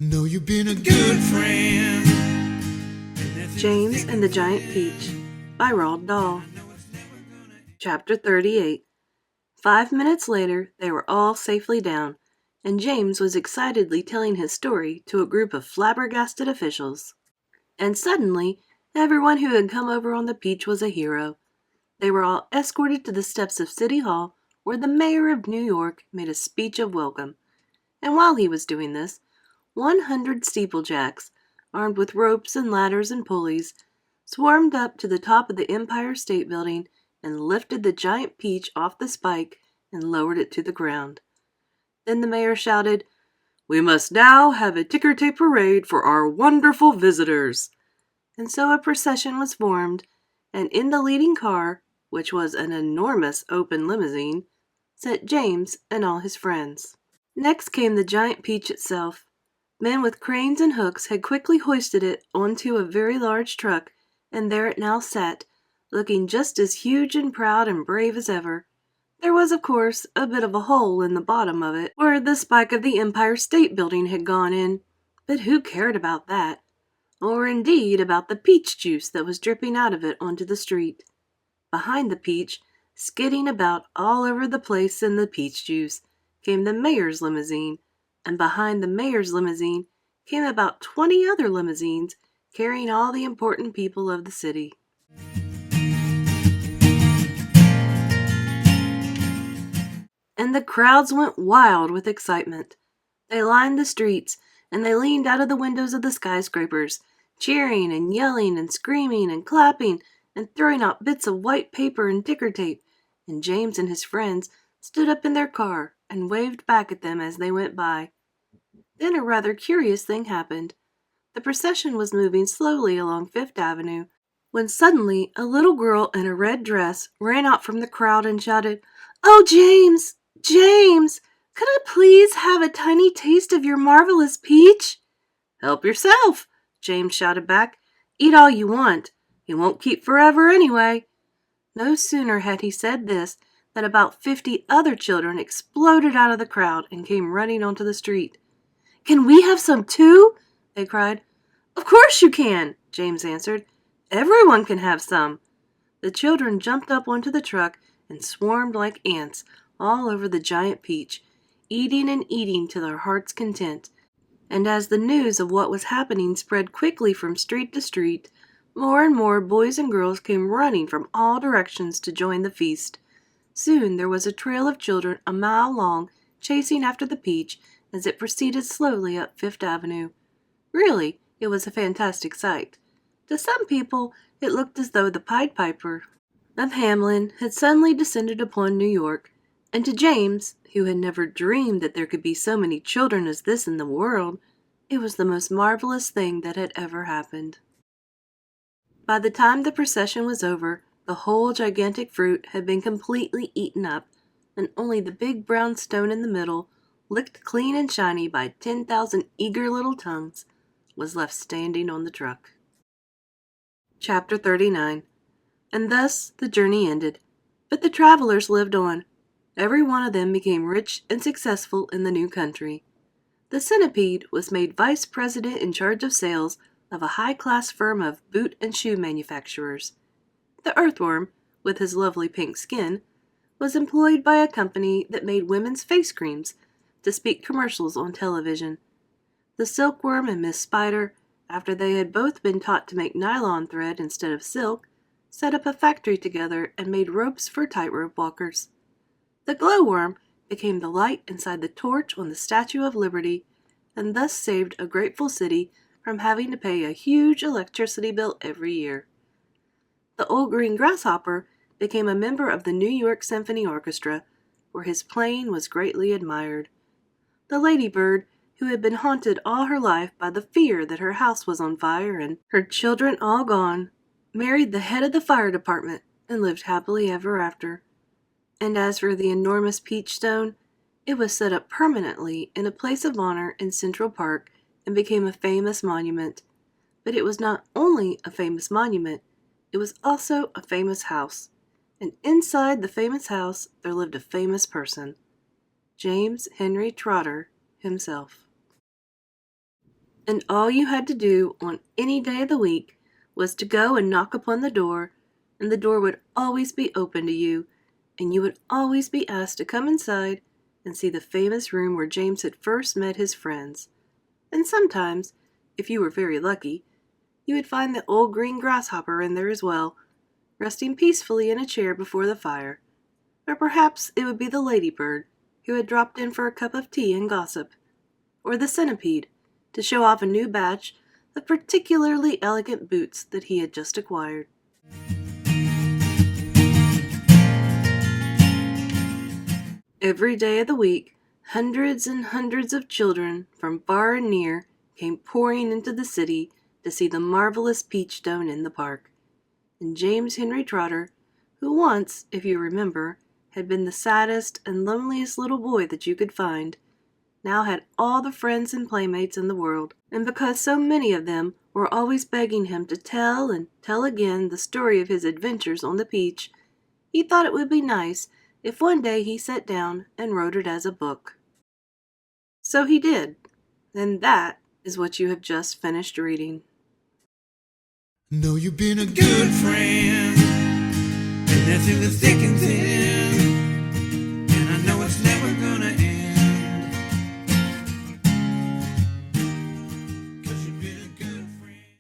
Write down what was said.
Know you've been a good friend. James and the Giant Peach by Roald Dahl. Chapter 38. 5 minutes later, they were all safely down, and James was excitedly telling his story to a group of flabbergasted officials. And suddenly, everyone who had come over on the Peach was a hero. They were all escorted to the steps of City Hall, where the mayor of New York made a speech of welcome. And while he was doing this, 100 steeplejacks, armed with ropes and ladders and pulleys, swarmed up to the top of the Empire State Building and lifted the Giant Peach off the spike and lowered it to the ground. Then the mayor shouted, "We must now have a ticker-tape parade for our wonderful visitors." And so a procession was formed, and in the leading car, which was an enormous open limousine, sat James and all his friends. Next came the Giant Peach itself. Men with cranes and hooks had quickly hoisted it onto a very large truck, and there it now sat, looking just as huge and proud and brave as ever. There was, of course, a bit of a hole in the bottom of it, where the spike of the Empire State Building had gone in, but who cared about that? Or indeed about the peach juice that was dripping out of it onto the street. Behind the Peach, skidding about all over the place in the peach juice, came the mayor's limousine, and behind the mayor's limousine came about 20 other limousines carrying all the important people of the city. And the crowds went wild with excitement. They lined the streets, and they leaned out of the windows of the skyscrapers, cheering and yelling and screaming and clapping and throwing out bits of white paper and ticker tape, and James and his friends stood up in their car and waved back at them as they went by. Then a rather curious thing happened. The procession was moving slowly along Fifth Avenue, when suddenly a little girl in a red dress ran out from the crowd and shouted, "Oh, James! James! Could I please have a tiny taste of your marvelous peach?" "Help yourself," James shouted back. "Eat all you want. It won't keep forever anyway." No sooner had he said this than about 50 other children exploded out of the crowd and came running onto the street. "Can we have some too?" they cried. "Of course you can," James answered. "Everyone can have some." The children jumped up onto the truck and swarmed like ants all over the Giant Peach, eating and eating to their heart's content. And as the news of what was happening spread quickly from street to street, more and more boys and girls came running from all directions to join the feast. Soon there was a trail of children a mile long chasing after the Peach as it proceeded slowly up Fifth Avenue. Really, it was a fantastic sight. To some people, it looked as though the Pied Piper of Hamelin had suddenly descended upon New York, and to James, who had never dreamed that there could be so many children as this in the world, it was the most marvelous thing that had ever happened. By the time the procession was over, the whole gigantic fruit had been completely eaten up, and only the big brown stone in the middle, licked clean and shiny by 10,000 eager little tongues, was left standing on the truck. Chapter 39. And thus the journey ended, but the travelers lived on. Every one of them became rich and successful in the new country. The centipede was made vice president in charge of sales of a high-class firm of boot and shoe manufacturers. The earthworm, with his lovely pink skin, was employed by a company that made women's face creams to speak commercials on television. The silkworm and Miss Spider, after they had both been taught to make nylon thread instead of silk, set up a factory together and made ropes for tightrope walkers. The glowworm became the light inside the torch on the Statue of Liberty, and thus saved a grateful city from having to pay a huge electricity bill every year. The old green grasshopper became a member of the New York Symphony Orchestra, where his playing was greatly admired. The ladybird, who had been haunted all her life by the fear that her house was on fire and her children all gone, married the head of the fire department and lived happily ever after. And as for the enormous peach stone, it was set up permanently in a place of honor in Central Park and became a famous monument. But it was not only a famous monument, it was also a famous house. And inside the famous house there lived a famous person, James Henry Trotter himself. And all you had to do on any day of the week was to go and knock upon the door, and the door would always be open to you, and you would always be asked to come inside and see the famous room where James had first met his friends. And sometimes, if you were very lucky, you would find the old green grasshopper in there as well, resting peacefully in a chair before the fire. Or perhaps it would be the ladybird, who had dropped in for a cup of tea and gossip. Or the centipede, to show off a new batch of particularly elegant boots that he had just acquired. Every day of the week, hundreds and hundreds of children from far and near came pouring into the city to see the marvelous peach stone in the park. And James Henry Trotter, who once, if you remember, had been the saddest and loneliest little boy that you could find, now had all the friends and playmates in the world. And because so many of them were always begging him to tell and tell again the story of his adventures on the peach, he thought it would be nice if one day he sat down and wrote it as a book. So he did, and that is what you have just finished reading. Know you've been a good friend, and that's in the thick and thin.